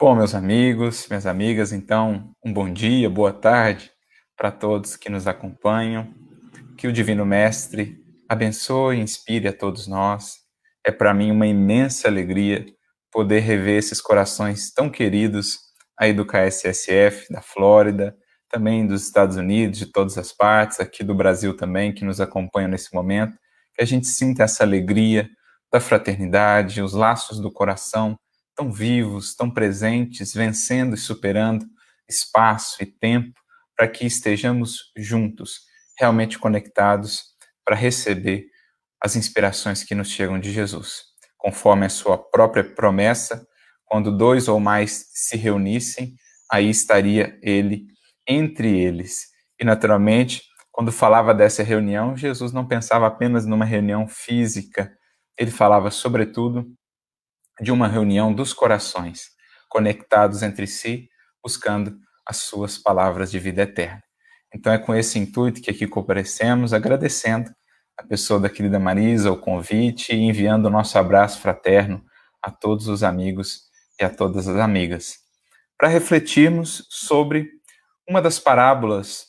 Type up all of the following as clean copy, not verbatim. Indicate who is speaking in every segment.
Speaker 1: Bom, meus amigos, minhas amigas, então, um bom dia, boa tarde para todos que nos acompanham. Que o Divino Mestre abençoe e inspire a todos nós. É para mim uma imensa alegria poder rever esses corações tão queridos aí do KSSF, da Flórida, também dos Estados Unidos, de todas as partes, aqui do Brasil também, que nos acompanham nesse momento. Que a gente sinta essa alegria da fraternidade, os laços do coração tão vivos, tão presentes, vencendo e superando espaço e tempo, para que estejamos juntos, realmente conectados, para receber as inspirações que nos chegam de Jesus. Conforme a sua própria promessa, quando dois ou mais se reunissem, aí estaria ele entre eles. E, naturalmente, quando falava dessa reunião, Jesus não pensava apenas numa reunião física, ele falava, sobretudo, de uma reunião dos corações, conectados entre si, buscando as suas palavras de vida eterna. Então é com esse intuito que aqui comparecemos, agradecendo a pessoa da querida Marisa, o convite, e enviando o nosso abraço fraterno a todos os amigos e a todas as amigas, para refletirmos sobre uma das parábolas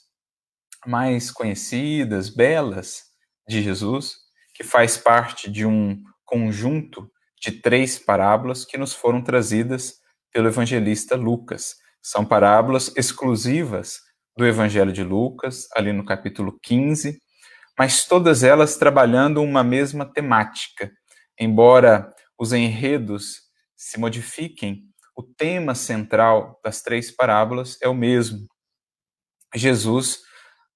Speaker 1: mais conhecidas, belas de Jesus, que faz parte de um conjunto de 3 parábolas que nos foram trazidas pelo evangelista Lucas. São parábolas exclusivas do Evangelho de Lucas, ali no capítulo 15, mas todas elas trabalhando uma mesma temática. Embora os enredos se modifiquem, o tema central das 3 parábolas é o mesmo. Jesus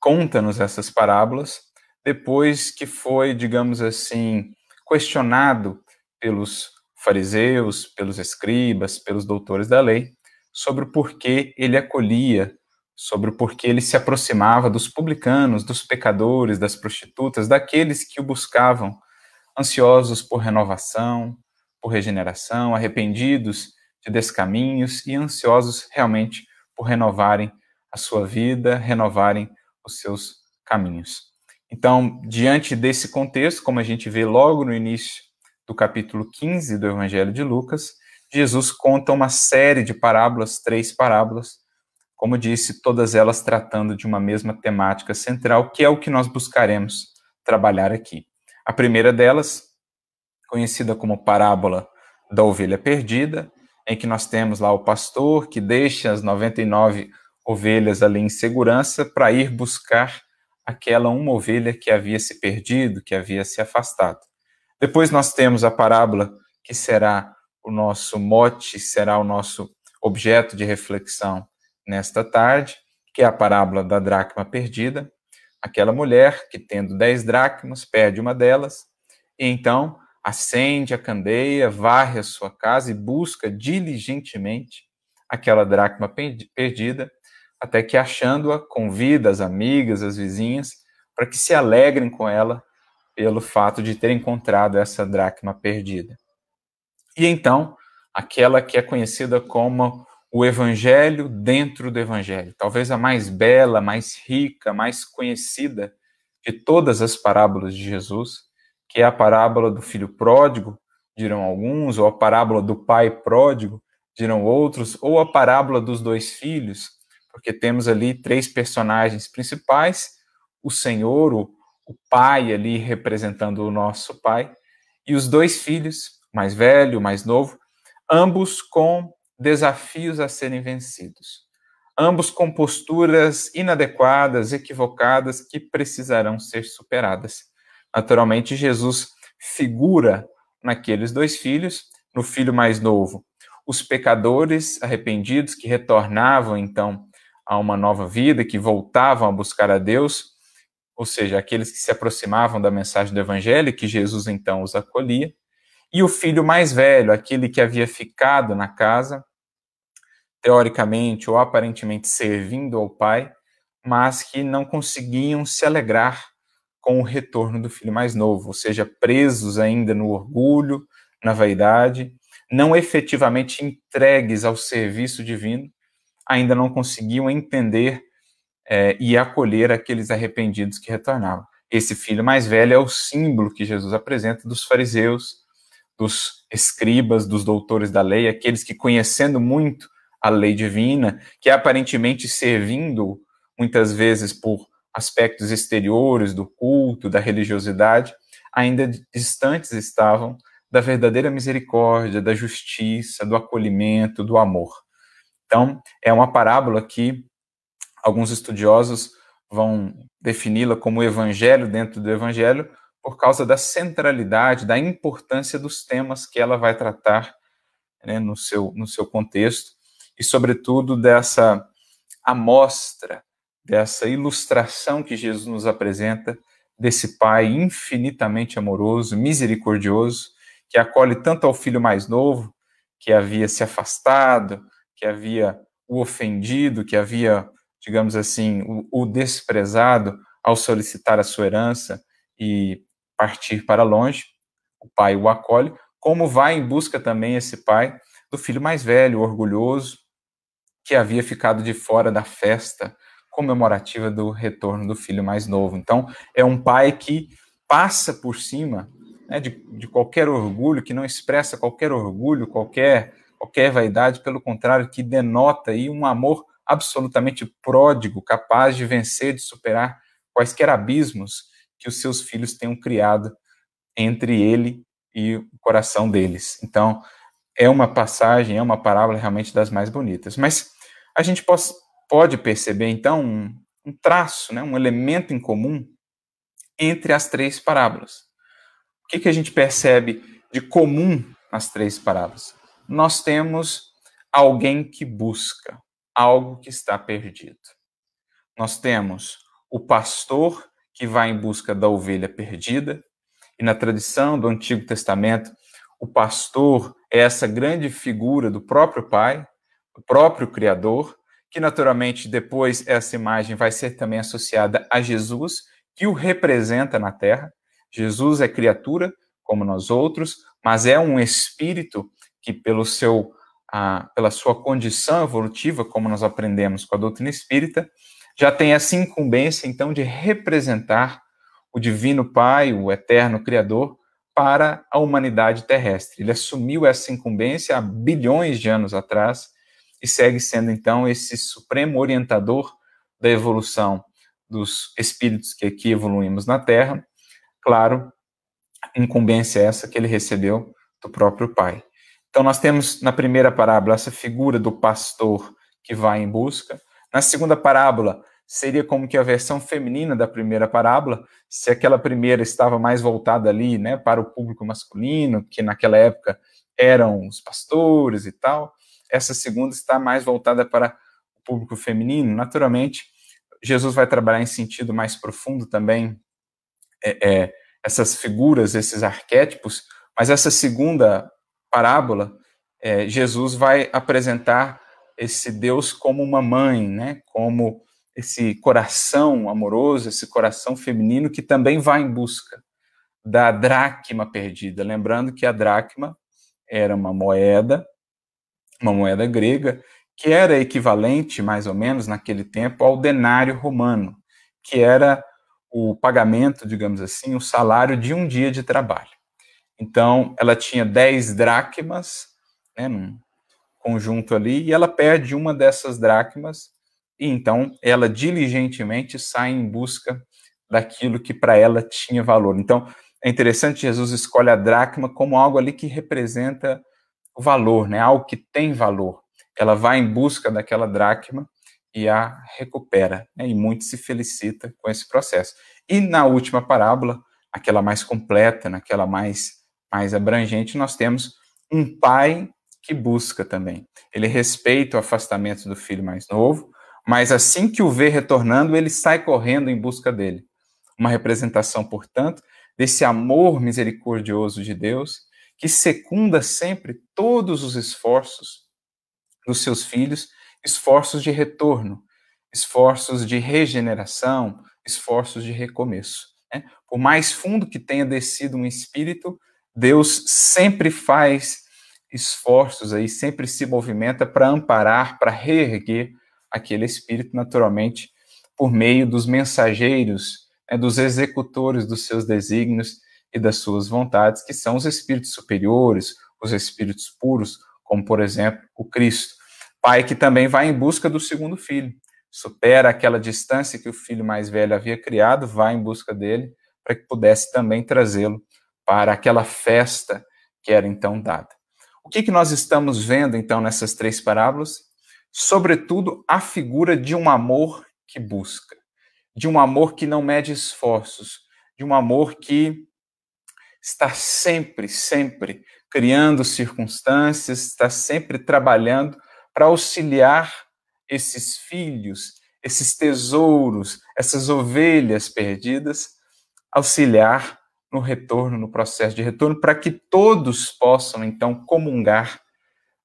Speaker 1: conta-nos essas parábolas depois que foi, digamos assim, questionado pelos fariseus, pelos escribas, pelos doutores da lei, sobre o porquê ele acolhia, sobre o porquê ele se aproximava dos publicanos, dos pecadores, das prostitutas, daqueles que o buscavam, ansiosos por renovação, por regeneração, arrependidos de descaminhos e ansiosos realmente por renovarem a sua vida, renovarem os seus caminhos. Então, diante desse contexto, como a gente vê logo no início do capítulo 15 do Evangelho de Lucas, Jesus conta uma série de parábolas, 3 parábolas, como disse, todas elas tratando de uma mesma temática central, que é o que nós buscaremos trabalhar aqui. A primeira delas, conhecida como parábola da ovelha perdida, em que nós temos lá o pastor que deixa as 99 ovelhas ali em segurança para ir buscar aquela uma ovelha que havia se perdido, que havia se afastado. Depois nós temos a parábola que será o nosso mote, será o nosso objeto de reflexão nesta tarde, que é a parábola da dracma perdida, aquela mulher que, tendo 10 dracmas, perde uma delas, e então acende a candeia, varre a sua casa e busca diligentemente aquela dracma perdida, até que, achando-a, convida as amigas, as vizinhas, para que se alegrem com ela pelo fato de ter encontrado essa dracma perdida. E então, aquela que é conhecida como o Evangelho dentro do Evangelho, talvez a mais bela, mais rica, mais conhecida de todas as parábolas de Jesus, que é a parábola do filho pródigo, dirão alguns, ou a parábola do pai pródigo, dirão outros, ou a parábola dos 2 filhos, porque temos ali 3 personagens principais, o Senhor, o pai ali representando o nosso pai, e os 2 filhos, mais velho, mais novo, ambos com desafios a serem vencidos. Ambos com posturas inadequadas, equivocadas, que precisarão ser superadas. Naturalmente, Jesus figura naqueles 2 filhos, no filho mais novo, os pecadores arrependidos que retornavam, então, a uma nova vida, que voltavam a buscar a Deus, ou seja, aqueles que se aproximavam da mensagem do Evangelho, que Jesus, então, os acolhia, e o filho mais velho, aquele que havia ficado na casa, teoricamente ou aparentemente servindo ao pai, mas que não conseguiam se alegrar com o retorno do filho mais novo, ou seja, presos ainda no orgulho, na vaidade, não efetivamente entregues ao serviço divino, ainda não conseguiam entender e acolher aqueles arrependidos que retornavam. Esse filho mais velho é o símbolo que Jesus apresenta dos fariseus, dos escribas, dos doutores da lei, aqueles que, conhecendo muito a lei divina, que aparentemente servindo muitas vezes por aspectos exteriores do culto, da religiosidade, ainda distantes estavam da verdadeira misericórdia, da justiça, do acolhimento, do amor. Então, é uma parábola que alguns estudiosos vão defini-la como evangelho dentro do evangelho por causa da centralidade, da importância dos temas que ela vai tratar, né, no seu contexto, e sobretudo dessa amostra, dessa ilustração que Jesus nos apresenta desse Pai infinitamente amoroso, misericordioso, que acolhe tanto ao filho mais novo, que havia se afastado, que havia o ofendido, que havia, digamos assim, o desprezado ao solicitar a sua herança e partir para longe. O pai o acolhe, como vai em busca também esse pai do filho mais velho, orgulhoso, que havia ficado de fora da festa comemorativa do retorno do filho mais novo. Então, é um pai que passa por cima, né, de qualquer orgulho, que não expressa qualquer orgulho, qualquer vaidade, pelo contrário, que denota aí um amor absolutamente pródigo, capaz de vencer, de superar quaisquer abismos que os seus filhos tenham criado entre ele e o coração deles. Então, é uma passagem, é uma parábola realmente das mais bonitas. Mas a gente pode perceber, então, um traço, né, um elemento em comum entre as três parábolas. O que a gente percebe de comum nas três parábolas? Nós temos alguém que busca algo que está perdido. Nós temos o pastor que vai em busca da ovelha perdida, e na tradição do Antigo Testamento, o pastor é essa grande figura do próprio Pai, do próprio Criador, que naturalmente depois essa imagem vai ser também associada a Jesus, que o representa na terra. Jesus é criatura, como nós outros, mas é um espírito que pela sua condição evolutiva, como nós aprendemos com a doutrina espírita, já tem essa incumbência, então, de representar o divino Pai, o eterno Criador, para a humanidade terrestre. Ele assumiu essa incumbência há bilhões de anos atrás e segue sendo, então, esse supremo orientador da evolução dos espíritos que aqui evoluímos na Terra. Claro, incumbência essa que ele recebeu do próprio Pai. Então, nós temos na primeira parábola essa figura do pastor que vai em busca. Na segunda parábola, seria como que a versão feminina da primeira parábola, se aquela primeira estava mais voltada ali, né, para o público masculino, que naquela época eram os pastores e tal, essa segunda está mais voltada para o público feminino. Naturalmente, Jesus vai trabalhar em sentido mais profundo também essas figuras, esses arquétipos, mas essa segunda parábola, Jesus vai apresentar esse Deus como uma mãe, né, como esse coração amoroso, esse coração feminino que também vai em busca da dracma perdida. Lembrando que a dracma era uma moeda grega, que era equivalente, mais ou menos, naquele tempo, ao denário romano, que era o pagamento, digamos assim, o salário de um dia de trabalho. Então, ela tinha 10 dracmas, né, num conjunto ali, e ela perde uma dessas dracmas, e então ela diligentemente sai em busca daquilo que para ela tinha valor. Então, é interessante, Jesus escolhe a dracma como algo ali que representa o valor, né, algo que tem valor. Ela vai em busca daquela dracma e a recupera, né, e muito se felicita com esse processo. E na última parábola, aquela mais completa, naquela mais abrangente, nós temos um pai que busca também. Ele respeita o afastamento do filho mais novo, mas assim que o vê retornando, ele sai correndo em busca dele. Uma representação, portanto, desse amor misericordioso de Deus, que secunda sempre todos os esforços dos seus filhos, esforços de retorno, esforços de regeneração, esforços de recomeço. Né? Por mais fundo que tenha descido um espírito, Deus sempre faz esforços aí, sempre se movimenta para amparar, para reerguer aquele espírito, naturalmente, por meio dos mensageiros, né, dos executores dos seus desígnios, e das suas vontades, que são os espíritos superiores, os espíritos puros, como, por exemplo, o Cristo. Pai que também vai em busca do segundo filho, supera aquela distância que o filho mais velho havia criado, vai em busca dele, para que pudesse também trazê-lo para aquela festa que era então dada. O que nós estamos vendo, então, nessas três parábolas? Sobretudo, a figura de um amor que busca, de um amor que não mede esforços, de um amor que está sempre, sempre criando circunstâncias, está sempre trabalhando para auxiliar esses filhos, esses tesouros, essas ovelhas perdidas, auxiliar no retorno, no processo de retorno, para que todos possam, então, comungar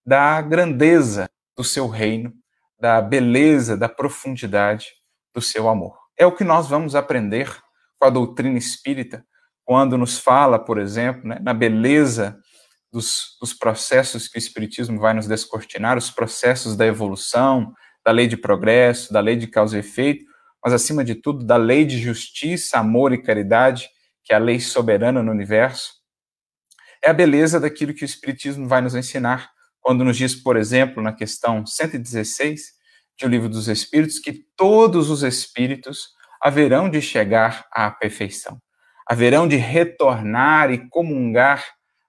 Speaker 1: da grandeza do seu reino, da beleza, da profundidade do seu amor. É o que nós vamos aprender com a doutrina espírita, quando nos fala, por exemplo, na beleza dos processos que o Espiritismo vai nos descortinar, os processos da evolução, da lei de progresso, da lei de causa e efeito, mas, acima de tudo, da lei de justiça, amor e caridade, que é a lei soberana no universo. É a beleza daquilo que o Espiritismo vai nos ensinar, quando nos diz, por exemplo, na questão 116 de O Livro dos Espíritos, que todos os espíritos haverão de chegar à perfeição, haverão de retornar e comungar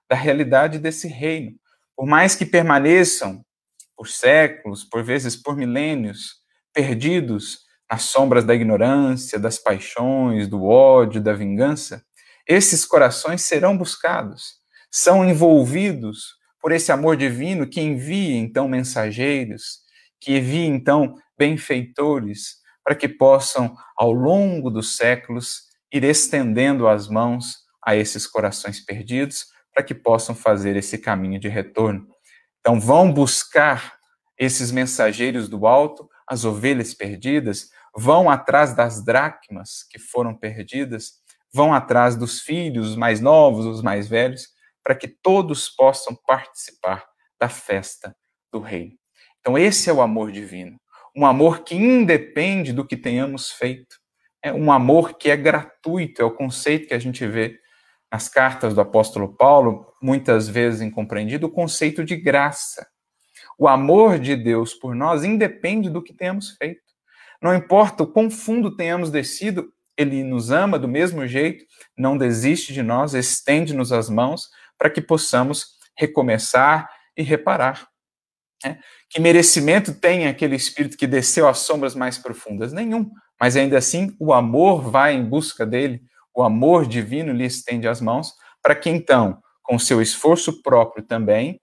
Speaker 1: da realidade desse reino, por mais que permaneçam por séculos, por vezes por milênios, perdidos nas sombras da ignorância, das paixões, do ódio, da vingança, esses corações serão buscados, são envolvidos por esse amor divino que envia, então, mensageiros, que envia, então, benfeitores, para que possam, ao longo dos séculos, ir estendendo as mãos a esses corações perdidos, para que possam fazer esse caminho de retorno. Então, vão buscar esses mensageiros do alto, as ovelhas perdidas, vão atrás das dracmas que foram perdidas, vão atrás dos filhos, os mais novos, os mais velhos, para que todos possam participar da festa do reino. Então, esse é o amor divino, um amor que independe do que tenhamos feito, é um amor que é gratuito, é o conceito que a gente vê nas cartas do apóstolo Paulo, muitas vezes incompreendido, o conceito de graça. O amor de Deus por nós independe do que tenhamos feito. Não importa o quão fundo tenhamos descido, Ele nos ama do mesmo jeito, não desiste de nós, estende-nos as mãos para que possamos recomeçar e reparar. Que merecimento tem aquele espírito que desceu às sombras mais profundas? Nenhum. Mas ainda assim, o amor vai em busca dele, o amor divino lhe estende as mãos, para que então, com seu esforço próprio também,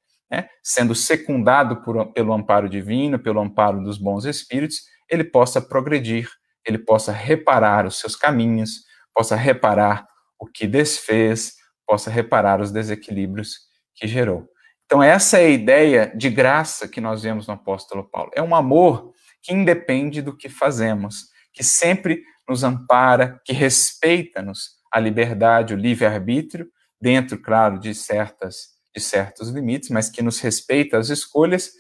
Speaker 1: sendo secundado pelo amparo divino, pelo amparo dos bons espíritos, ele possa progredir, ele possa reparar os seus caminhos, possa reparar o que desfez, possa reparar os desequilíbrios que gerou. Então, essa é a ideia de graça que nós vemos no apóstolo Paulo. É um amor que independe do que fazemos, que sempre nos ampara, que respeita-nos a liberdade, o livre-arbítrio, dentro, claro, de certos limites, mas que nos respeita as escolhas,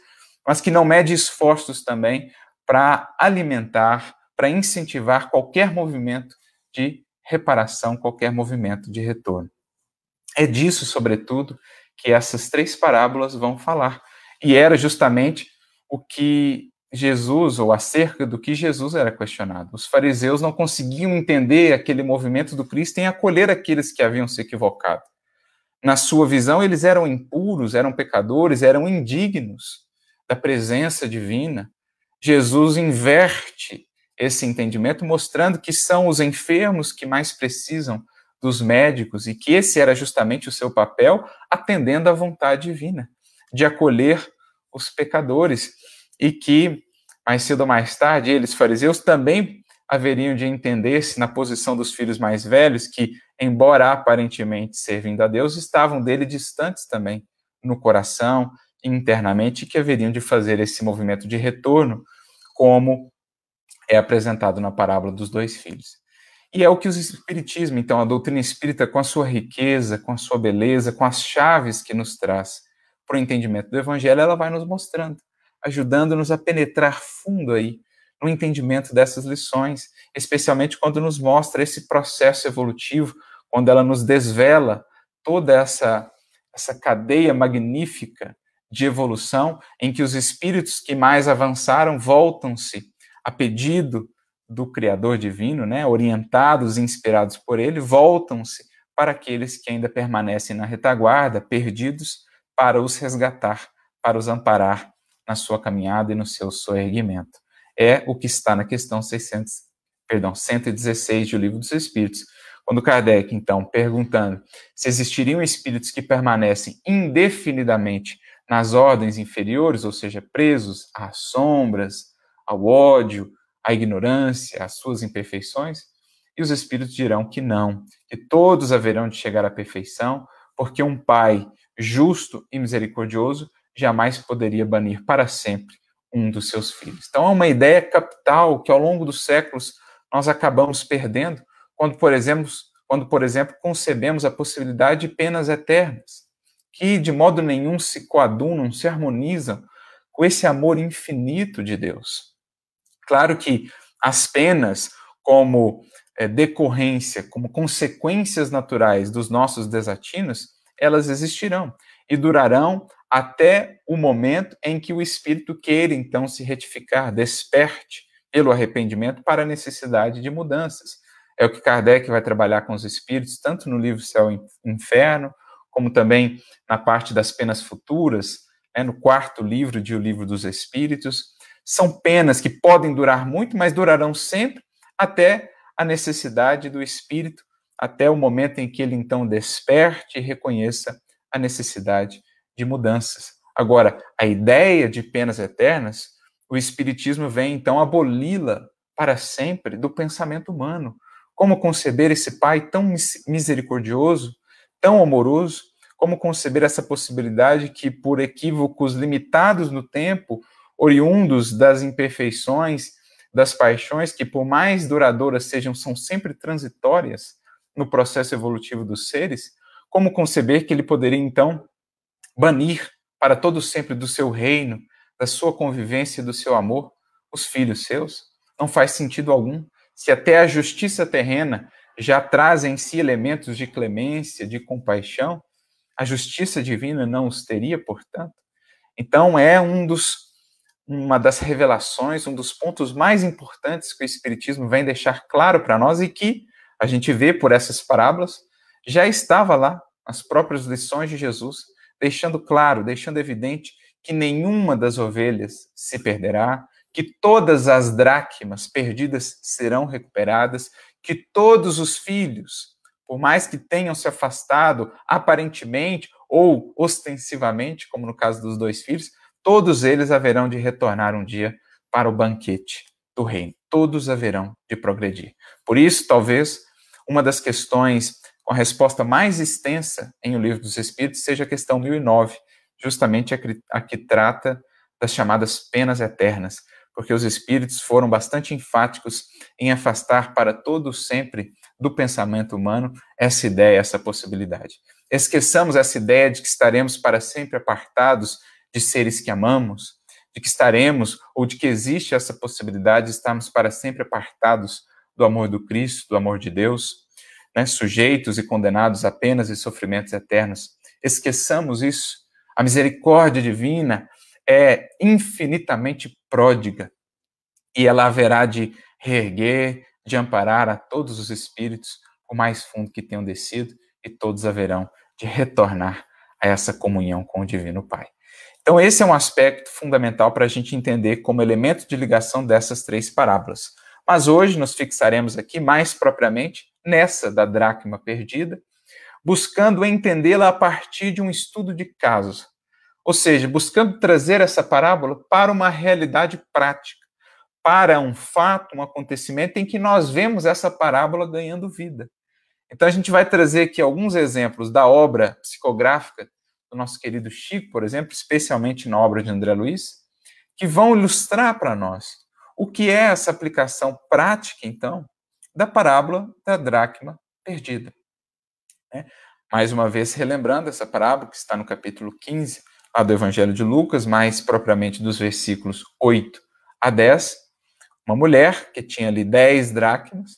Speaker 1: mas que não mede esforços também para alimentar, para incentivar qualquer movimento de reparação, qualquer movimento de retorno. É disso, sobretudo, que essas três parábolas vão falar. E era justamente o que Jesus, ou acerca do que Jesus era questionado. Os fariseus não conseguiam entender aquele movimento do Cristo em acolher aqueles que haviam se equivocado. Na sua visão, eles eram impuros, eram pecadores, eram indignos da presença divina. Jesus inverte esse entendimento, mostrando que são os enfermos que mais precisam dos médicos e que esse era justamente o seu papel, atendendo à vontade divina, de acolher os pecadores, e que, mais cedo ou mais tarde, eles, fariseus, também haveriam de entender-se na posição dos filhos mais velhos, que, embora aparentemente servindo a Deus, estavam dele distantes também no coração, internamente, e que haveriam de fazer esse movimento de retorno, como é apresentado na parábola dos dois filhos. E é o que o Espiritismo, então, a doutrina espírita, com a sua riqueza, com a sua beleza, com as chaves que nos traz para o entendimento do Evangelho, ela vai nos mostrando, ajudando-nos a penetrar fundo aí no entendimento dessas lições, especialmente quando nos mostra esse processo evolutivo, quando ela nos desvela toda essa cadeia magnífica de evolução, em que os espíritos que mais avançaram voltam-se a pedido do Criador Divino, né, orientados e inspirados por ele, voltam-se para aqueles que ainda permanecem na retaguarda, perdidos, para os resgatar, para os amparar na sua caminhada e no seu soerguimento. É o que está na questão 116 do Livro dos Espíritos. Quando Kardec, então, perguntando se existiriam espíritos que permanecem indefinidamente nas ordens inferiores, ou seja, presos às sombras, ao ódio, à ignorância, às suas imperfeições, e os espíritos dirão que não, que todos haverão de chegar à perfeição, porque um Pai justo e misericordioso jamais poderia banir para sempre um dos seus filhos. Então, é uma ideia capital que, ao longo dos séculos, nós acabamos perdendo quando, por exemplo, concebemos a possibilidade de penas eternas, que de modo nenhum se coadunam, se harmonizam com esse amor infinito de Deus. Claro que as penas, como decorrência, como consequências naturais dos nossos desatinos, elas existirão e durarão até o momento em que o espírito queira, então, se retificar, desperte pelo arrependimento para a necessidade de mudanças. É o que Kardec vai trabalhar com os espíritos, tanto no livro Céu e Inferno, como também na parte das penas futuras, no quarto livro de O Livro dos Espíritos. São penas que podem durar muito, mas durarão sempre até a necessidade do espírito, até o momento em que ele então desperte e reconheça a necessidade de mudanças. Agora, a ideia de penas eternas, o Espiritismo vem então aboli-la para sempre do pensamento humano. Como conceber esse Pai tão misericordioso, tão amoroso, como conceber essa possibilidade que, por equívocos limitados no tempo, oriundos das imperfeições, das paixões, que por mais duradouras sejam, são sempre transitórias no processo evolutivo dos seres, como conceber que ele poderia, então, banir para todo sempre do seu reino, da sua convivência e do seu amor, os filhos seus? Não faz sentido algum. Se até a justiça terrena já traz em si elementos de clemência, de compaixão, a justiça divina não os teria, portanto? Então, é uma das revelações, um dos pontos mais importantes que o Espiritismo vem deixar claro para nós e que a gente vê por essas parábolas, já estava lá nas próprias lições de Jesus, deixando claro, deixando evidente que nenhuma das ovelhas se perderá, que todas as dracmas perdidas serão recuperadas, que todos os filhos, por mais que tenham se afastado aparentemente ou ostensivamente, como no caso dos dois filhos, todos eles haverão de retornar um dia para o banquete do reino. Todos haverão de progredir. Por isso, talvez, uma das questões com a resposta mais extensa em O Livro dos Espíritos seja a questão 1009, justamente a que trata das chamadas penas eternas, porque os espíritos foram bastante enfáticos em afastar para todo sempre do pensamento humano essa ideia, essa possibilidade. Esqueçamos essa ideia de que estaremos para sempre apartados de seres que amamos, de que estaremos, ou de que existe essa possibilidade de estarmos para sempre apartados do amor do Cristo, do amor de Deus, sujeitos e condenados a penas e sofrimentos eternos. Esqueçamos isso. A misericórdia divina é infinitamente pródiga e ela haverá de reerguer, de amparar a todos os espíritos, o mais fundo que tenham descido, e todos haverão de retornar a essa comunhão com o Divino Pai. Então, esse é um aspecto fundamental para a gente entender como elemento de ligação dessas três parábolas. Mas hoje nos fixaremos aqui mais propriamente nessa da dracma perdida, buscando entendê-la a partir de um estudo de casos. Ou seja, buscando trazer essa parábola para uma realidade prática, para um fato, um acontecimento em que nós vemos essa parábola ganhando vida. Então a gente vai trazer aqui alguns exemplos da obra psicográfica do nosso querido Chico, por exemplo, especialmente na obra de André Luiz, que vão ilustrar para nós o que é essa aplicação prática, então, da parábola da dracma perdida. Mais uma vez, relembrando essa parábola que está no capítulo 15 do Evangelho de Lucas, mais propriamente dos versículos 8 a 10, uma mulher que tinha ali 10 dracmas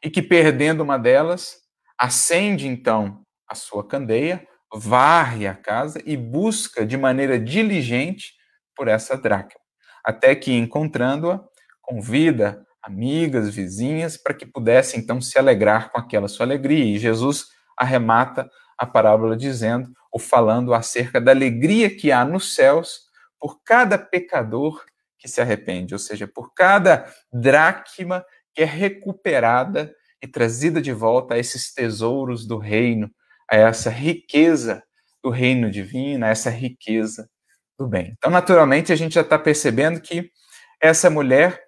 Speaker 1: e que, perdendo uma delas, acende então a sua candeia, varre a casa e busca de maneira diligente por essa dracma, até que, encontrando-a, convida amigas, vizinhas, para que pudessem então se alegrar com aquela sua alegria. E Jesus arremata a parábola dizendo, ou falando acerca da alegria que há nos céus por cada pecador que se arrepende, ou seja, por cada dracma que é recuperada e trazida de volta a esses tesouros do reino, a essa riqueza do reino divino, a essa riqueza do bem. Então, naturalmente, a gente já está percebendo que essa mulher,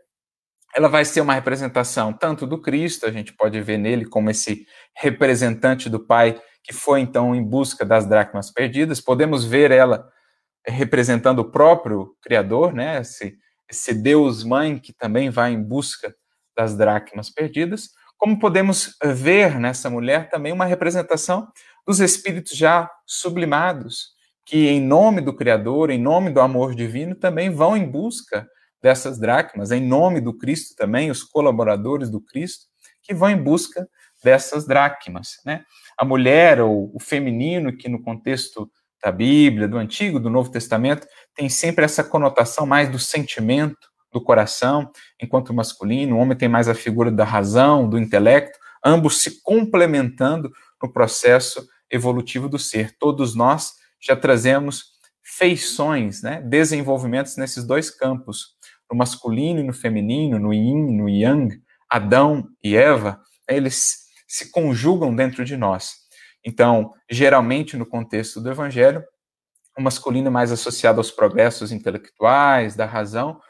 Speaker 1: ela vai ser uma representação tanto do Cristo, a gente pode ver nele como esse representante do Pai que foi, então, em busca das dracmas perdidas. Podemos ver ela representando o próprio Criador, né? Esse Deus-mãe que também vai em busca das dracmas perdidas. Como podemos ver nessa mulher também uma representação dos espíritos já sublimados, que em nome do Criador, em nome do amor divino, também vão em busca dessas dracmas, em nome do Cristo também, os colaboradores do Cristo, que vão em busca dessas dracmas, né? A mulher, ou o feminino, que no contexto da Bíblia, do Antigo, do Novo Testamento, tem sempre essa conotação mais do sentimento, do coração, enquanto o masculino, o homem tem mais a figura da razão, do intelecto, ambos se complementando no processo evolutivo do ser. Todos nós já trazemos feições, né, desenvolvimentos nesses dois campos, no masculino e no feminino, no yin, no yang, Adão e Eva, eles se conjugam dentro de nós. Então, geralmente, no contexto do Evangelho, o masculino é mais associado aos progressos intelectuais, da razão,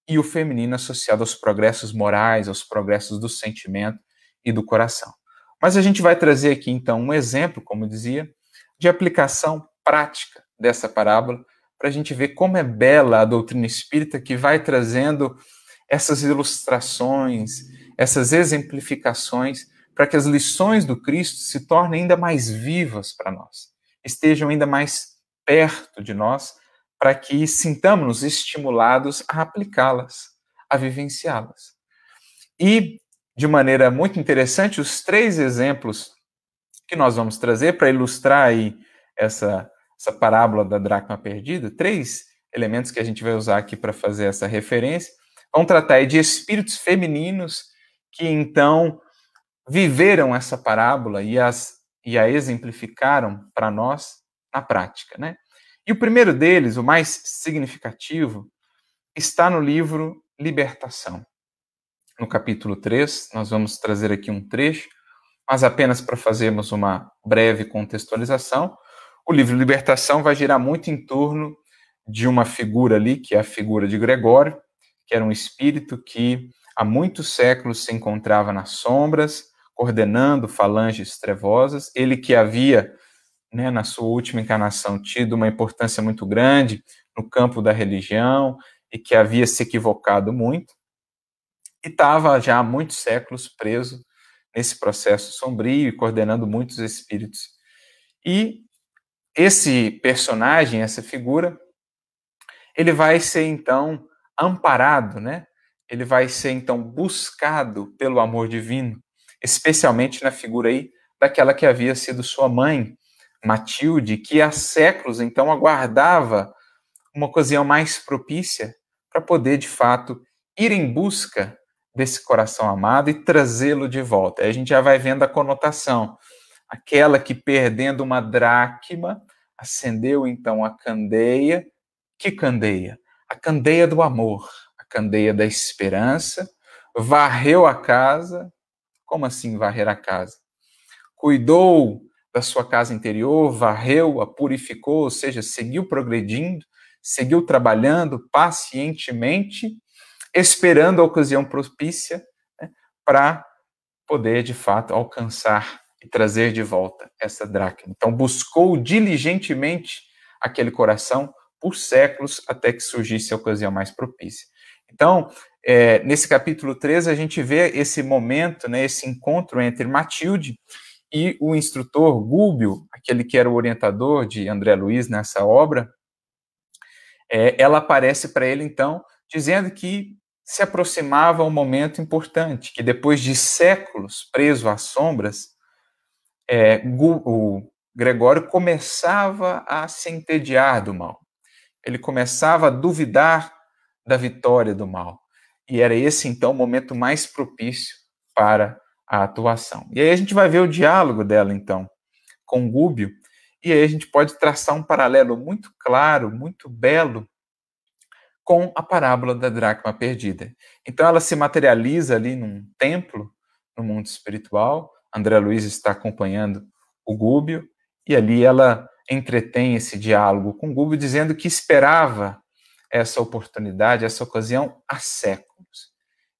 Speaker 1: e o feminino associado aos progressos morais, aos progressos do sentimento e do coração. Mas a gente vai trazer aqui, então, um exemplo, como dizia, de aplicação prática dessa parábola, para a gente ver como é bela a doutrina espírita, que vai trazendo essas ilustrações, essas exemplificações, para que as lições do Cristo se tornem ainda mais vivas para nós, estejam ainda mais perto de nós, para que sintamos-nos estimulados a aplicá-las, a vivenciá-las. E, de maneira muito interessante, os 3 exemplos que nós vamos trazer para ilustrar aí essa parábola da dracma perdida, 3 elementos que a gente vai usar aqui para fazer essa referência, vão tratar aí de espíritos femininos que, então, viveram essa parábola e a exemplificaram para nós na prática, né? E o primeiro deles, o mais significativo, está no livro Libertação. No capítulo 3, nós vamos trazer aqui um trecho, mas apenas para fazermos uma breve contextualização. O livro Libertação vai girar muito em torno de uma figura ali, que é a figura de Gregório, que era um espírito que há muitos séculos se encontrava nas sombras, coordenando falanges trevosas. Ele que havia, né, na sua última encarnação, tido uma importância muito grande no campo da religião e que havia se equivocado muito, e estava já há muitos séculos preso nesse processo sombrio e coordenando muitos espíritos. E esse personagem, essa figura, ele vai ser, então, amparado, né? Ele vai ser, então, buscado pelo amor divino, especialmente na figura aí daquela que havia sido sua mãe, Matilde, que há séculos, então, aguardava uma ocasião mais propícia para poder, de fato, ir em busca desse coração amado e trazê-lo de volta. Aí a gente já vai vendo a conotação. Aquela que, perdendo uma dracma, acendeu, então, a candeia. Que candeia? A candeia do amor, a candeia da esperança, varreu a casa. Como assim varrer a casa? Cuidou da sua casa interior, varreu-a, purificou, ou seja, seguiu progredindo, seguiu trabalhando pacientemente, esperando a ocasião propícia, né, para poder, de fato, alcançar e trazer de volta essa dracma. Então, buscou diligentemente aquele coração por séculos até que surgisse a ocasião mais propícia. Então, nesse capítulo 13, a gente vê esse momento, né, esse encontro entre Matilde e o instrutor Gúbio, aquele que era o orientador de André Luiz nessa obra. Ela aparece para ele, então, dizendo que se aproximava um momento importante, que depois de séculos preso às sombras, o Gregório começava a se entediar do mal. Ele começava a duvidar da vitória do mal. E era esse, então, o momento mais propício para a atuação. E aí a gente vai ver o diálogo dela, então, com Gúbio, e aí a gente pode traçar um paralelo muito claro, muito belo, com a parábola da dracma perdida. Então ela se materializa ali num templo, no mundo espiritual. André Luiz está acompanhando o Gúbio, e ali ela entretém esse diálogo com o Gúbio, dizendo que esperava essa oportunidade, essa ocasião há séculos.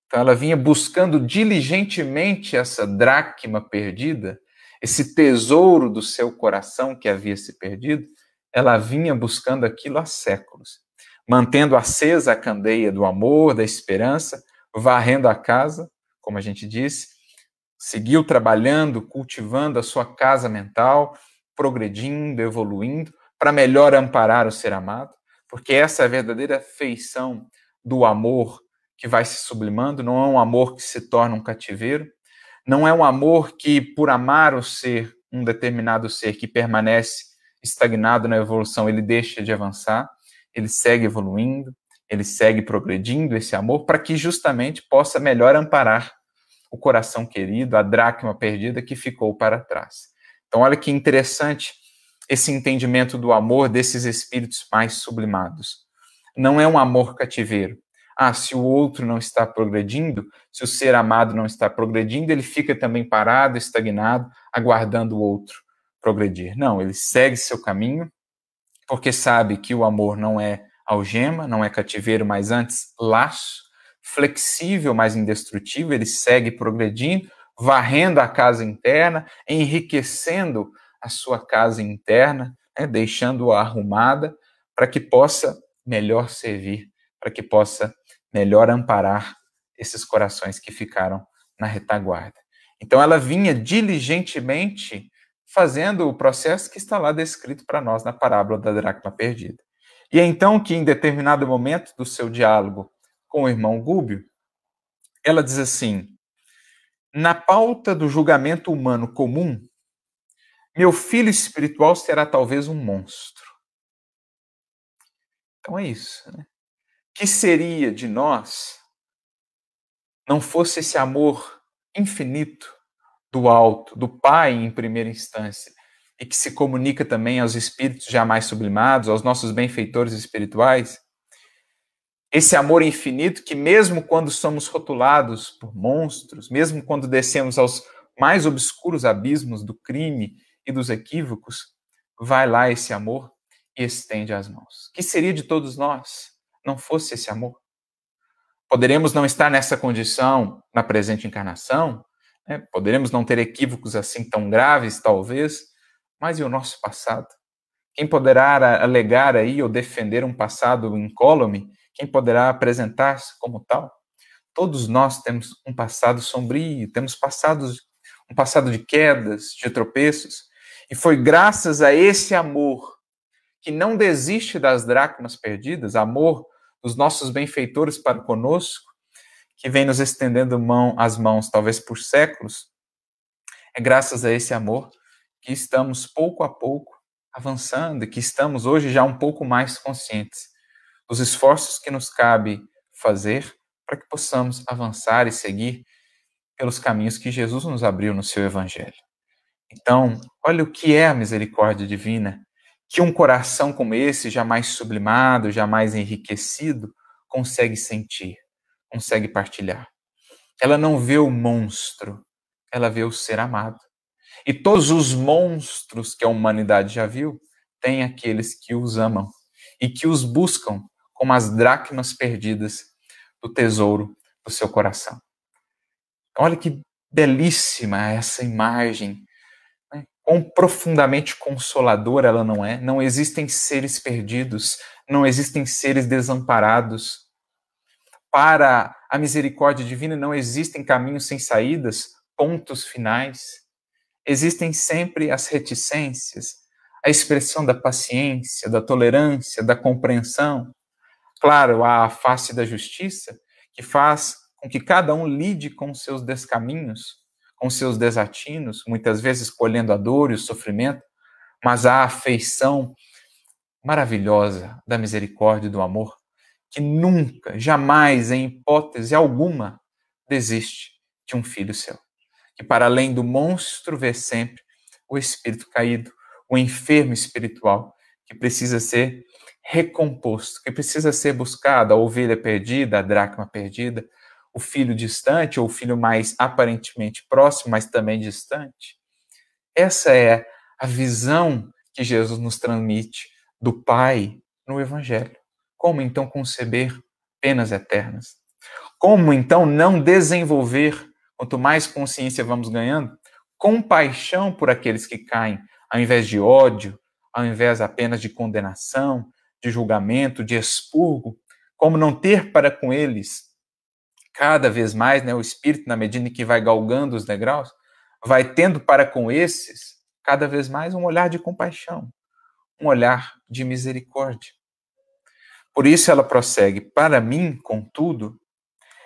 Speaker 1: Então ela vinha buscando diligentemente essa dracma perdida, esse tesouro do seu coração que havia se perdido, ela vinha buscando aquilo há séculos, mantendo acesa a candeia do amor, da esperança, varrendo a casa, como a gente disse, seguiu trabalhando, cultivando a sua casa mental, progredindo, evoluindo, para melhor amparar o ser amado, porque essa é a verdadeira feição do amor que vai se sublimando, não é um amor que se torna um cativeiro, não é um amor que, por amar o ser, um determinado ser que permanece estagnado na evolução, ele deixa de avançar, ele segue evoluindo, ele segue progredindo esse amor para que justamente possa melhor amparar o coração querido, a dracma perdida que ficou para trás. Então, olha que interessante esse entendimento do amor desses espíritos mais sublimados. Não é um amor cativeiro. Se o outro não está progredindo, se o ser amado não está progredindo, ele fica também parado, estagnado, aguardando o outro progredir. Não, ele segue seu caminho, porque sabe que o amor não é algema, não é cativeiro, mas antes laço, flexível, mas indestrutível. Ele segue progredindo, varrendo a casa interna, enriquecendo a sua casa interna, deixando-a arrumada, para que possa melhor servir, para que possa melhor amparar esses corações que ficaram na retaguarda. Então ela vinha diligentemente fazendo o processo que está lá descrito para nós na parábola da dracma perdida. E é então que, em determinado momento do seu diálogo com o irmão Gúbio, ela diz assim: na pauta do julgamento humano comum, meu filho espiritual será talvez um monstro. Então é isso, né? Que seria de nós não fosse esse amor infinito do alto, do Pai em primeira instância, e que se comunica também aos espíritos jamais sublimados, aos nossos benfeitores espirituais? Esse amor infinito que, mesmo quando somos rotulados por monstros, mesmo quando descemos aos mais obscuros abismos do crime e dos equívocos, vai lá esse amor e estende as mãos. Que seria de todos nós não fosse esse amor? Poderemos não estar nessa condição na presente encarnação, poderemos não ter equívocos assim tão graves, talvez, mas e o nosso passado? Quem poderá alegar aí ou defender um passado incólume? Quem poderá apresentar-se como tal? Todos nós temos um passado sombrio, temos um passado de quedas, de tropeços, e foi graças a esse amor que não desiste das dracmas perdidas, amor dos nossos benfeitores para conosco, que vem nos estendendo as mãos, talvez por séculos. É graças a esse amor que estamos pouco a pouco avançando e que estamos hoje já um pouco mais conscientes dos esforços que nos cabe fazer para que possamos avançar e seguir pelos caminhos que Jesus nos abriu no seu Evangelho. Então, olha o que é a misericórdia divina, que um coração como esse, jamais sublimado, jamais enriquecido, consegue sentir, consegue partilhar. Ela não vê o monstro, ela vê o ser amado. E todos os monstros que a humanidade já viu, tem aqueles que os amam e que os buscam como as dracmas perdidas do tesouro do seu coração. Olha que belíssima essa imagem, né? Quão profundamente consoladora ela não é. Não existem seres perdidos, não existem seres desamparados. Para a misericórdia divina não existem caminhos sem saídas, pontos finais. Existem sempre as reticências, a expressão da paciência, da tolerância, da compreensão. Claro, há a face da justiça, que faz com que cada um lide com seus descaminhos, com seus desatinos, muitas vezes escolhendo a dor e o sofrimento, mas a afeição maravilhosa da misericórdia e do amor, que nunca, jamais, em hipótese alguma, desiste de um filho seu. Que para além do monstro vê sempre o espírito caído, o enfermo espiritual, que precisa ser recomposto, que precisa ser buscado, a ovelha perdida, a dracma perdida, o filho distante, ou o filho mais aparentemente próximo, mas também distante. Essa é a visão que Jesus nos transmite do Pai no Evangelho. Como então conceber penas eternas? Como então não desenvolver, quanto mais consciência vamos ganhando, compaixão por aqueles que caem, ao invés de ódio, ao invés apenas de condenação, de julgamento, de expurgo? Como não ter para com eles cada vez mais, o Espírito, na medida em que vai galgando os degraus, vai tendo para com esses cada vez mais um olhar de compaixão, um olhar de misericórdia. Por isso ela prossegue: para mim, contudo,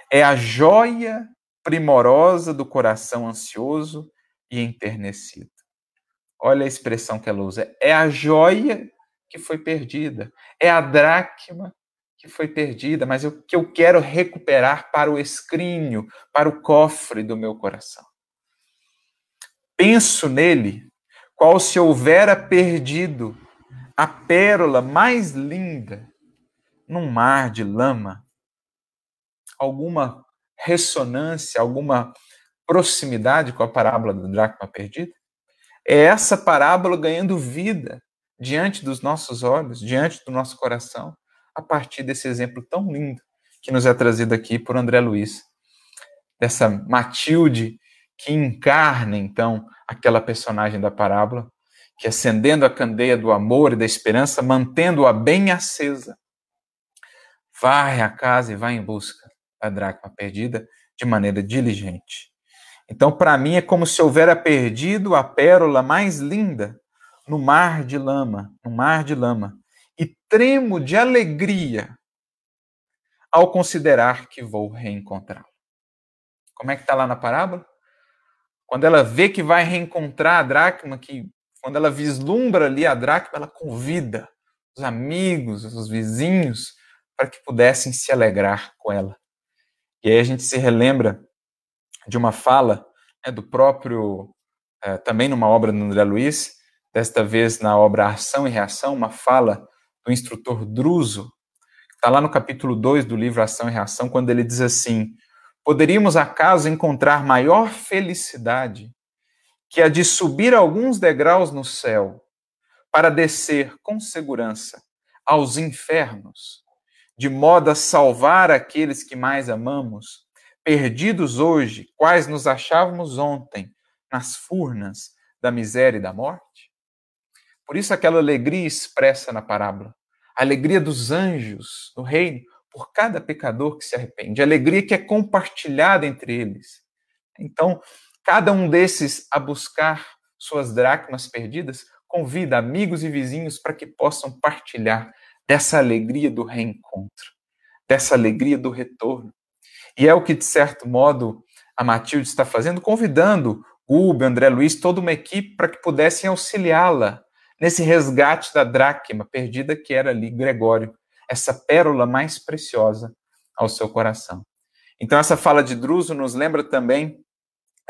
Speaker 1: é a joia primorosa do coração ansioso e enternecido. Olha a expressão que ela usa. É a joia que foi perdida. É a dracma que foi perdida, mas que eu quero recuperar para o escrínio, para o cofre do meu coração. Penso nele, qual se houvera perdido a pérola mais linda num mar de lama. Alguma ressonância, alguma proximidade com a parábola da dracma perdida? É essa parábola ganhando vida diante dos nossos olhos, diante do nosso coração, a partir desse exemplo tão lindo que nos é trazido aqui por André Luiz, dessa Matilde que encarna, então, aquela personagem da parábola, que acendendo a candeia do amor e da esperança, mantendo-a bem acesa, vai à casa e vai em busca da dracma perdida de maneira diligente. Então, para mim, é como se houvera perdido a pérola mais linda no mar de lama, e tremo de alegria ao considerar que vou reencontrá-la. Como é que está lá na parábola? Quando ela vê que vai reencontrar a dracma, quando ela vislumbra ali a dracma, ela convida os amigos, os vizinhos, para que pudessem se alegrar com ela. E aí a gente se relembra de uma fala do próprio, também numa obra do André Luiz, desta vez na obra Ação e Reação, uma fala do instrutor Druso, que está lá no capítulo 2 do livro Ação e Reação, quando ele diz assim: poderíamos acaso encontrar maior felicidade que a de subir alguns degraus no céu para descer com segurança aos infernos, de modo a salvar aqueles que mais amamos, perdidos hoje, quais nos achávamos ontem, nas furnas da miséria e da morte? Por isso aquela alegria expressa na parábola, a alegria dos anjos do reino, por cada pecador que se arrepende, a alegria que é compartilhada entre eles. Então, cada um desses a buscar suas dracmas perdidas, convida amigos e vizinhos para que possam partilhar dessa alegria do reencontro, dessa alegria do retorno. E é o que, de certo modo, a Matilde está fazendo, convidando Gubi, André Luiz, toda uma equipe para que pudessem auxiliá-la nesse resgate da dracma perdida que era ali Gregório, essa pérola mais preciosa ao seu coração. Então essa fala de Druso nos lembra também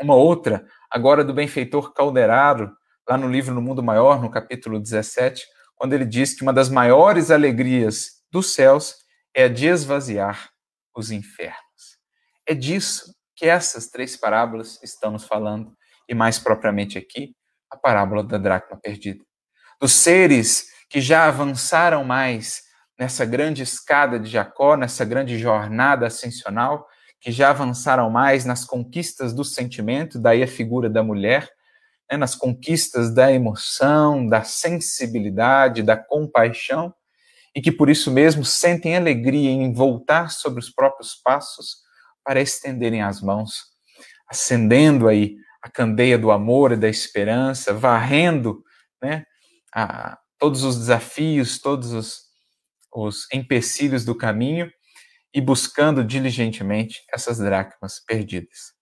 Speaker 1: uma outra, agora do benfeitor Calderaro, lá no livro No Mundo Maior, no capítulo 17, quando ele diz que uma das maiores alegrias dos céus é a de esvaziar os infernos. É disso que essas três parábolas estão nos falando, e mais propriamente aqui, a parábola da dracma perdida. Dos seres que já avançaram mais nessa grande escada de Jacó, nessa grande jornada ascensional, que já avançaram mais nas conquistas do sentimento, daí a figura da mulher, nas conquistas da emoção, da sensibilidade, da compaixão, e que por isso mesmo sentem alegria em voltar sobre os próprios passos para estenderem as mãos, acendendo aí a candeia do amor e da esperança, varrendo todos os desafios, todos os empecilhos do caminho e buscando diligentemente essas dracmas perdidas.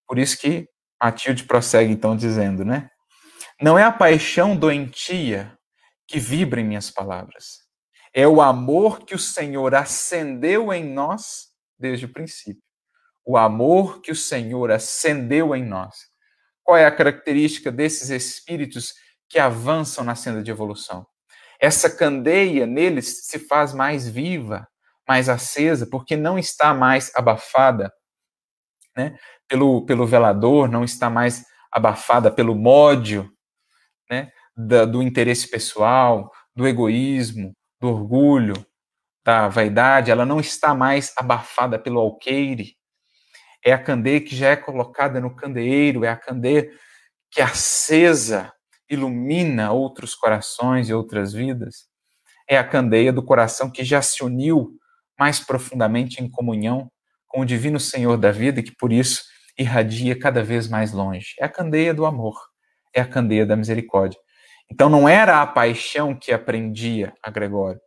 Speaker 1: Por isso que Matilde prossegue então dizendo, né? Não é a paixão doentia que vibra em minhas palavras. É o amor que o Senhor acendeu em nós desde o princípio. O amor que o Senhor acendeu em nós. Qual é a característica desses espíritos que avançam na senda de evolução? Essa candeia neles se faz mais viva, mais acesa, porque não está mais abafada, né, pelo velador, não está mais abafada pelo módio, né, do interesse pessoal, do egoísmo, do orgulho, da vaidade. Ela não está mais abafada pelo alqueire. É a candeia que já é colocada no candeeiro, é a candeia que acesa ilumina outros corações e outras vidas. É a candeia do coração que já se uniu mais profundamente em comunhão com o divino Senhor da vida e que por isso irradia cada vez mais longe. É a candeia do amor, é a candeia da misericórdia. Então não era a paixão que aprendia a Gregório,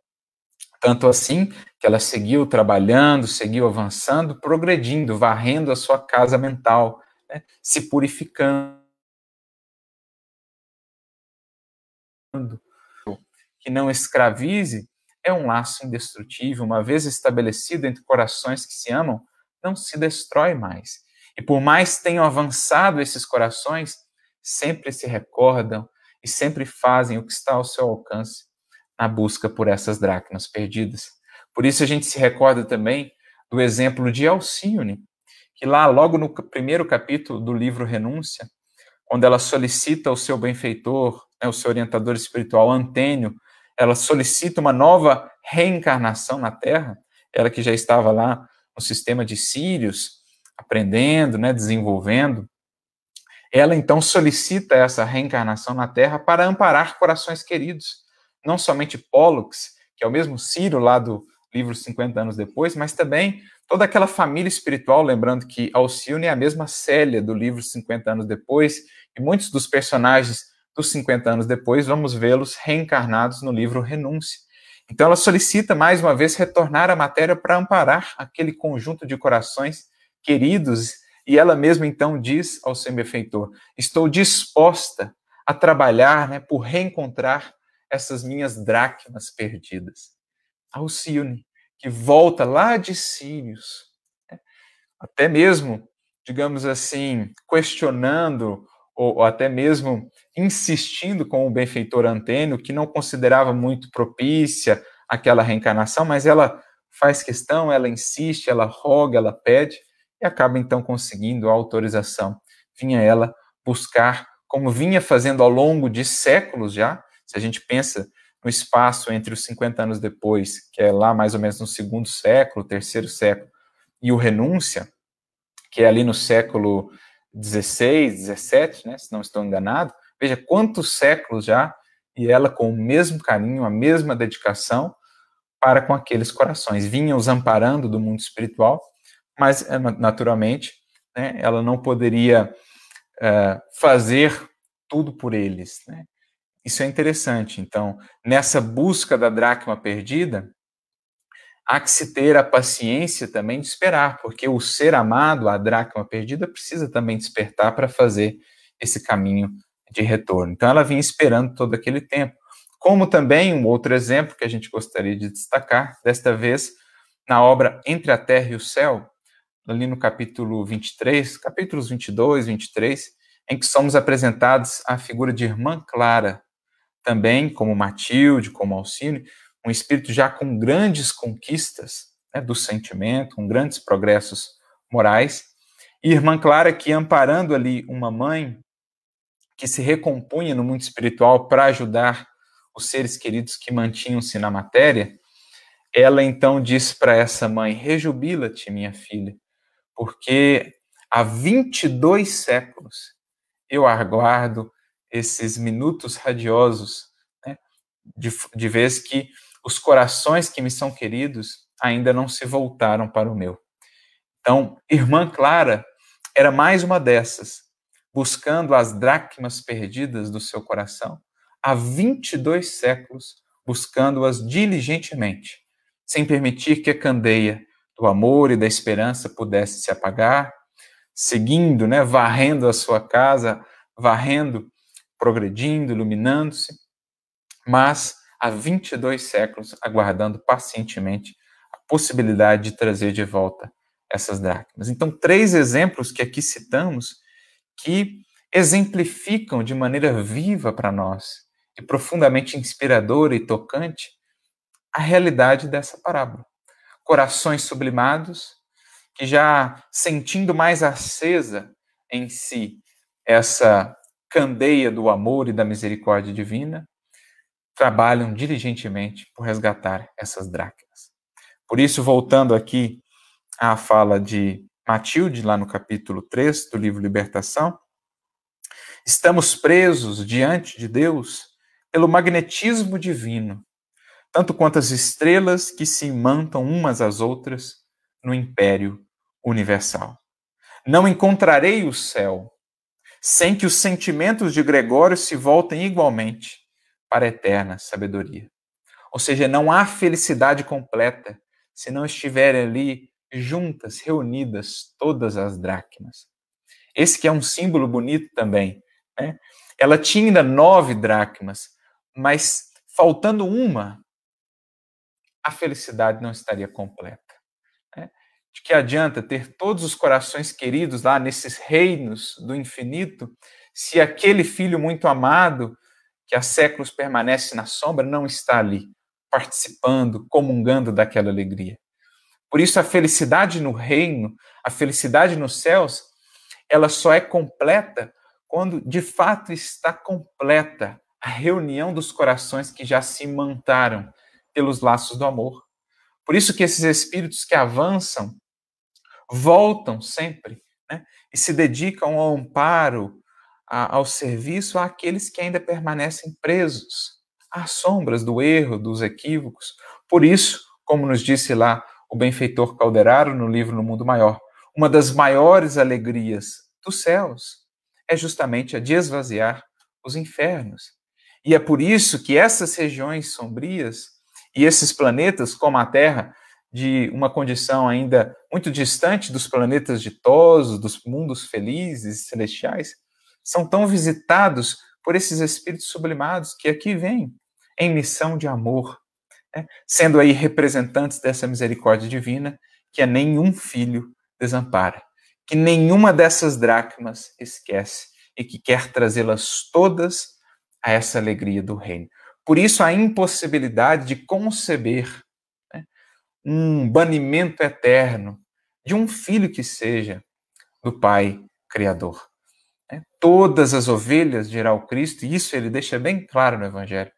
Speaker 1: tanto assim que ela seguiu trabalhando, seguiu avançando, progredindo, varrendo a sua casa mental, né, se purificando. Que não escravize é um laço indestrutível, uma vez estabelecido entre corações que se amam, não se destrói mais. E por mais tenham avançado esses corações, sempre se recordam e sempre fazem o que está ao seu alcance na busca por essas dracmas perdidas. Por isso a gente se recorda também do exemplo de Alcíone, que lá logo no primeiro capítulo do livro Renúncia, quando ela solicita ao seu benfeitor, né, o seu orientador espiritual Antênio, ela solicita uma nova reencarnação na Terra, ela que já estava lá no sistema de Sírios, aprendendo, né, desenvolvendo. Ela então solicita essa reencarnação na Terra para amparar corações queridos, não somente Pólux, que é o mesmo Ciro lá do livro 50 anos depois, mas também toda aquela família espiritual, lembrando que Alcione é a mesma Célia do livro 50 anos depois, e muitos dos personagens dos 50 anos depois, vamos vê-los reencarnados no livro Renúncia. Então ela solicita mais uma vez retornar à matéria para amparar aquele conjunto de corações queridos, e ela mesma então diz ao seu benfeitor: estou disposta a trabalhar, né, por reencontrar essas minhas dracmas perdidas. Alcione, que volta lá de Sírios, né, até mesmo, digamos assim, questionando ou até mesmo insistindo com o benfeitor Antênio, que não considerava muito propícia aquela reencarnação, mas ela faz questão, ela insiste, ela roga, ela pede, e acaba então conseguindo a autorização. Vinha ela buscar, como vinha fazendo ao longo de séculos já, se a gente pensa no espaço entre os 50 anos depois, que é lá mais ou menos no segundo século, terceiro século, e o Renúncia, que é ali no século 16, 17, né, se não estou enganado. Veja quantos séculos já, e ela com o mesmo carinho, a mesma dedicação para com aqueles corações. Vinha os amparando do mundo espiritual, mas naturalmente, né, ela não poderia fazer tudo por eles, né? Isso é interessante. Então, nessa busca da dracma perdida, há que se ter a paciência também de esperar, porque o ser amado, a dracma perdida, precisa também despertar para fazer esse caminho de retorno. Então ela vinha esperando todo aquele tempo. Como também um outro exemplo que a gente gostaria de destacar, desta vez na obra Entre a Terra e o Céu, ali no capítulo 23, capítulos 22, 23, em que somos apresentados a figura de Irmã Clara, também como Matilde, como Alcine, um espírito já com grandes conquistas, né, do sentimento, com grandes progressos morais, e Irmã Clara que, amparando ali uma mãe que se recompunha no mundo espiritual para ajudar os seres queridos que mantinham-se na matéria, ela então diz para essa mãe: rejubila-te, minha filha, porque há 22 séculos eu aguardo esses minutos radiosos, né, de vez que os corações que me são queridos ainda não se voltaram para o meu. Então, Irmã Clara era mais uma dessas, buscando as dracmas perdidas do seu coração, há 22 séculos, buscando-as diligentemente, sem permitir que a candeia do amor e da esperança pudesse se apagar, seguindo, né, varrendo a sua casa, varrendo, progredindo, iluminando-se, mas há 22 séculos aguardando pacientemente a possibilidade de trazer de volta essas dracmas. Então, 3 exemplos que aqui citamos que exemplificam de maneira viva para nós e profundamente inspiradora e tocante a realidade dessa parábola. Corações sublimados, que já sentindo mais acesa em si essa candeia do amor e da misericórdia divina, trabalham diligentemente por resgatar essas dracmas. Por isso, voltando aqui à fala de Matilde, lá no capítulo 3 do livro Libertação, estamos presos diante de Deus pelo magnetismo divino, tanto quanto as estrelas que se imantam umas às outras no império universal. Não encontrarei o céu sem que os sentimentos de Gregório se voltem igualmente para a eterna sabedoria. Ou seja, não há felicidade completa se não estiverem ali juntas, reunidas, todas as dracmas. Esse que é um símbolo bonito também, né? Ela tinha ainda 9 dracmas, mas faltando uma, a felicidade não estaria completa. Né? De que adianta ter todos os corações queridos lá nesses reinos do infinito, se aquele filho muito amado, que há séculos permanece na sombra, não está ali, participando, comungando daquela alegria. Por isso, a felicidade no reino, a felicidade nos céus, ela só é completa quando de fato está completa a reunião dos corações que já se imantaram pelos laços do amor. Por isso que esses espíritos que avançam voltam sempre, né, e se dedicam ao amparo, ao serviço àqueles que ainda permanecem presos às sombras do erro, dos equívocos. Por isso, como nos disse lá o benfeitor Calderaro no livro No Mundo Maior, uma das maiores alegrias dos céus é justamente a de esvaziar os infernos. E é por isso que essas regiões sombrias e esses planetas, como a Terra, de uma condição ainda muito distante dos planetas ditosos, dos mundos felizes e celestiais, são tão visitados por esses espíritos sublimados que aqui vêm em missão de amor, né? Sendo aí representantes dessa misericórdia divina que a nenhum filho desampara, que nenhuma dessas dracmas esquece e que quer trazê-las todas a essa alegria do reino. Por isso, a impossibilidade de conceber, né, um banimento eterno de um filho que seja do Pai Criador. Todas as ovelhas, dirá o Cristo, e isso ele deixa bem claro no Evangelho,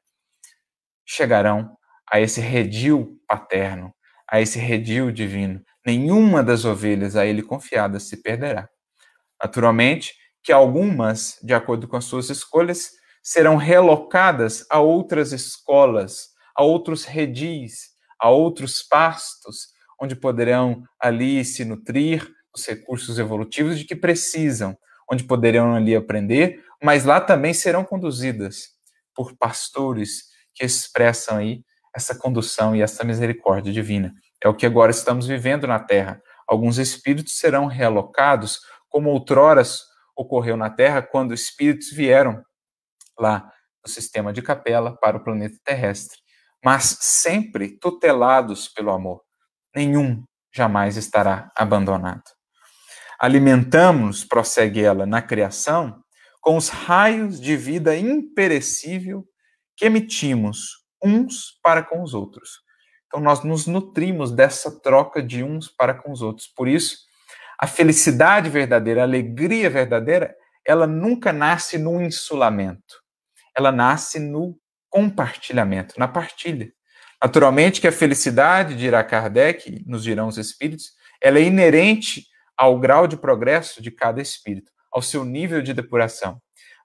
Speaker 1: chegarão a esse redil paterno, a esse redil divino. Nenhuma das ovelhas a ele confiadas se perderá. Naturalmente que algumas, de acordo com as suas escolhas, serão relocadas a outras escolas, a outros redis, a outros pastos, onde poderão ali se nutrir os recursos evolutivos de que precisam, onde poderão ali aprender, mas lá também serão conduzidas por pastores que expressam aí essa condução e essa misericórdia divina. É o que agora estamos vivendo na Terra. Alguns espíritos serão realocados, como outrora ocorreu na Terra, quando espíritos vieram lá no sistema de Capela para o planeta terrestre, mas sempre tutelados pelo amor. Nenhum jamais estará abandonado. Alimentamos, prossegue ela, na criação, com os raios de vida imperecível que emitimos uns para com os outros. Então, nós nos nutrimos dessa troca de uns para com os outros. Por isso, a felicidade verdadeira, a alegria verdadeira, ela nunca nasce no insulamento. Ela nasce no compartilhamento, na partilha. Naturalmente que a felicidade, dirá Kardec, nos dirão os espíritos, ela é inerente ao grau de progresso de cada espírito, ao seu nível de depuração.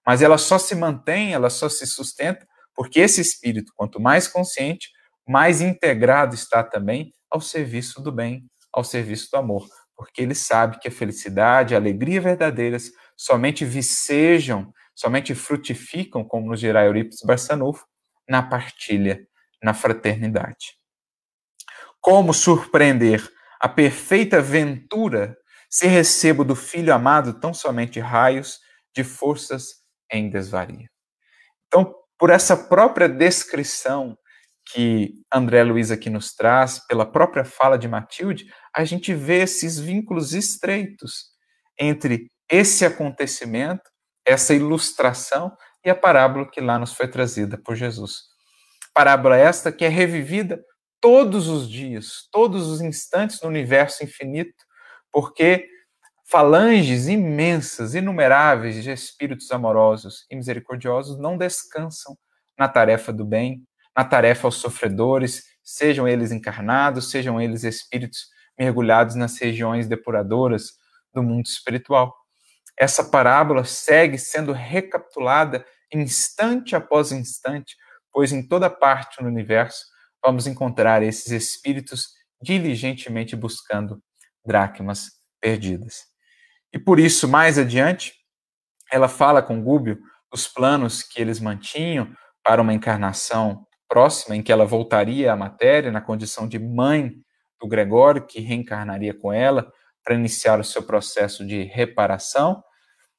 Speaker 1: Mas ela só se mantém, ela só se sustenta, porque esse espírito, quanto mais consciente, mais integrado está também ao serviço do bem, ao serviço do amor. Porque ele sabe que a felicidade, a alegria verdadeiras somente vicejam, somente frutificam, como nos dirá Eurípides Barçanufo, na partilha, na fraternidade. Como surpreender a perfeita ventura se recebo do Filho amado tão somente raios de forças em desvario. Então, por essa própria descrição que André Luiz aqui nos traz, pela própria fala de Matilde, a gente vê esses vínculos estreitos entre esse acontecimento, essa ilustração e a parábola que lá nos foi trazida por Jesus. Parábola esta que é revivida todos os dias, todos os instantes no universo infinito, porque falanges imensas, inumeráveis de espíritos amorosos e misericordiosos não descansam na tarefa do bem, na tarefa aos sofredores, sejam eles encarnados, sejam eles espíritos mergulhados nas regiões depuradoras do mundo espiritual. Essa parábola segue sendo recapitulada instante após instante, pois em toda parte no universo vamos encontrar esses espíritos diligentemente buscando dracmas perdidas. E por isso, mais adiante, ela fala com Gúbio os planos que eles mantinham para uma encarnação próxima, em que ela voltaria à matéria, na condição de mãe do Gregório, que reencarnaria com ela para iniciar o seu processo de reparação.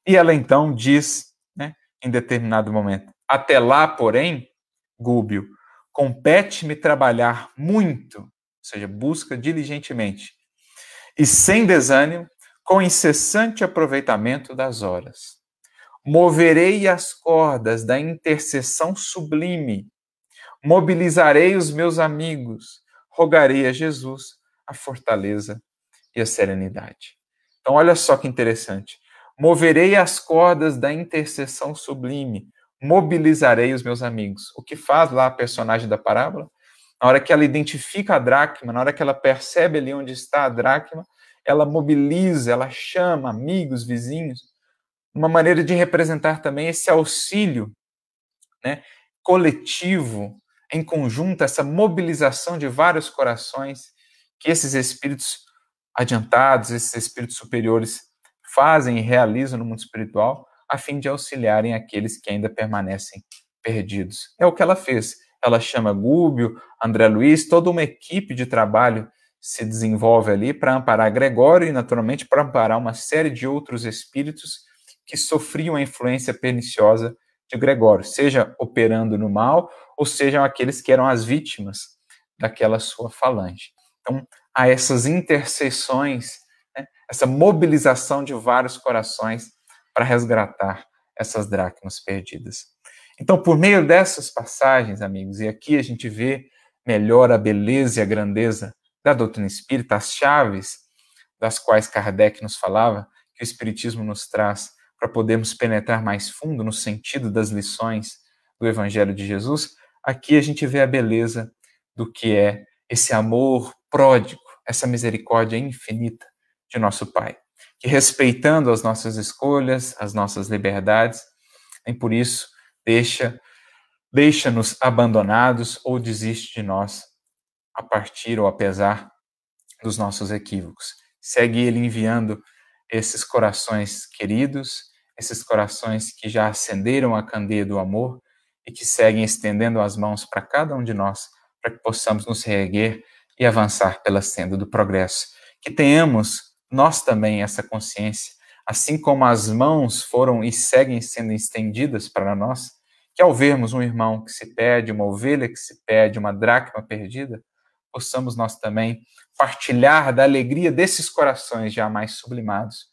Speaker 1: E ela então diz, né, em determinado momento, até lá, porém, Gúbio, compete-me trabalhar muito, ou seja, busca diligentemente, e sem desânimo, com incessante aproveitamento das horas. Moverei as cordas da intercessão sublime, mobilizarei os meus amigos, rogarei a Jesus a fortaleza e a serenidade. Então, olha só que interessante. Moverei as cordas da intercessão sublime, mobilizarei os meus amigos. O que faz lá a personagem da parábola? Na hora que ela identifica a dracma, na hora que ela percebe ali onde está a dracma, ela mobiliza, ela chama amigos, vizinhos, uma maneira de representar também esse auxílio, né, coletivo, em conjunto, essa mobilização de vários corações que esses espíritos adiantados, esses espíritos superiores fazem e realizam no mundo espiritual, a fim de auxiliarem aqueles que ainda permanecem perdidos. É o que ela fez. Ela chama Gúbio, André Luiz, toda uma equipe de trabalho se desenvolve ali para amparar Gregório e, naturalmente, para amparar uma série de outros espíritos que sofriam a influência perniciosa de Gregório, seja operando no mal, ou sejam aqueles que eram as vítimas daquela sua falange. Então, há essas intercessões, né, essa mobilização de vários corações para resgatar essas dracmas perdidas. Então, por meio dessas passagens, amigos, e aqui a gente vê melhor a beleza e a grandeza da doutrina espírita, as chaves das quais Kardec nos falava, que o Espiritismo nos traz para podermos penetrar mais fundo no sentido das lições do Evangelho de Jesus, aqui a gente vê a beleza do que é esse amor pródigo, essa misericórdia infinita de nosso Pai, que respeitando as nossas escolhas, as nossas liberdades, nem por isso deixa-nos abandonados ou desiste de nós a partir ou apesar dos nossos equívocos. Segue Ele enviando esses corações queridos, esses corações que já acenderam a candeia do amor e que seguem estendendo as mãos para cada um de nós, para que possamos nos reerguer e avançar pela senda do progresso. Que tenhamos nós também essa consciência, assim como as mãos foram e seguem sendo estendidas para nós, que ao vermos um irmão que se perde, uma ovelha que se perde, uma dracma perdida, possamos nós também partilhar da alegria desses corações já mais sublimados,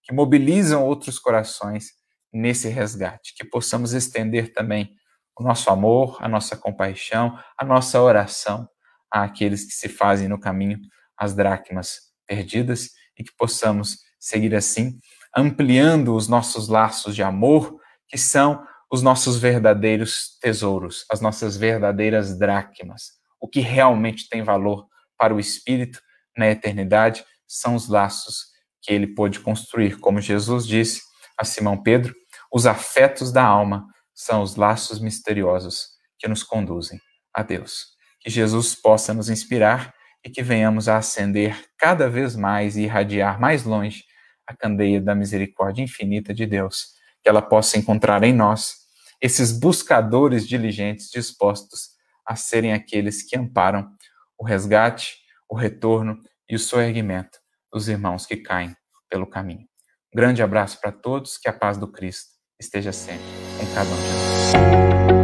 Speaker 1: que mobilizam outros corações nesse resgate, que possamos estender também o nosso amor, a nossa compaixão, a nossa oração àqueles que se fazem no caminho as dracmas perdidas e que possamos seguir assim, ampliando os nossos laços de amor, que são os nossos verdadeiros tesouros, as nossas verdadeiras dracmas. O que realmente tem valor para o espírito na eternidade são os laços que ele pôde construir. Como Jesus disse a Simão Pedro, os afetos da alma são os laços misteriosos que nos conduzem a Deus. Que Jesus possa nos inspirar e que venhamos a acender cada vez mais e irradiar mais longe a candeia da misericórdia infinita de Deus, que ela possa encontrar em nós esses buscadores diligentes dispostos a serem aqueles que amparam o resgate, o retorno e o soerguimento dos irmãos que caem pelo caminho. Um grande abraço para todos, que a paz do Cristo esteja sempre com cada um de nós.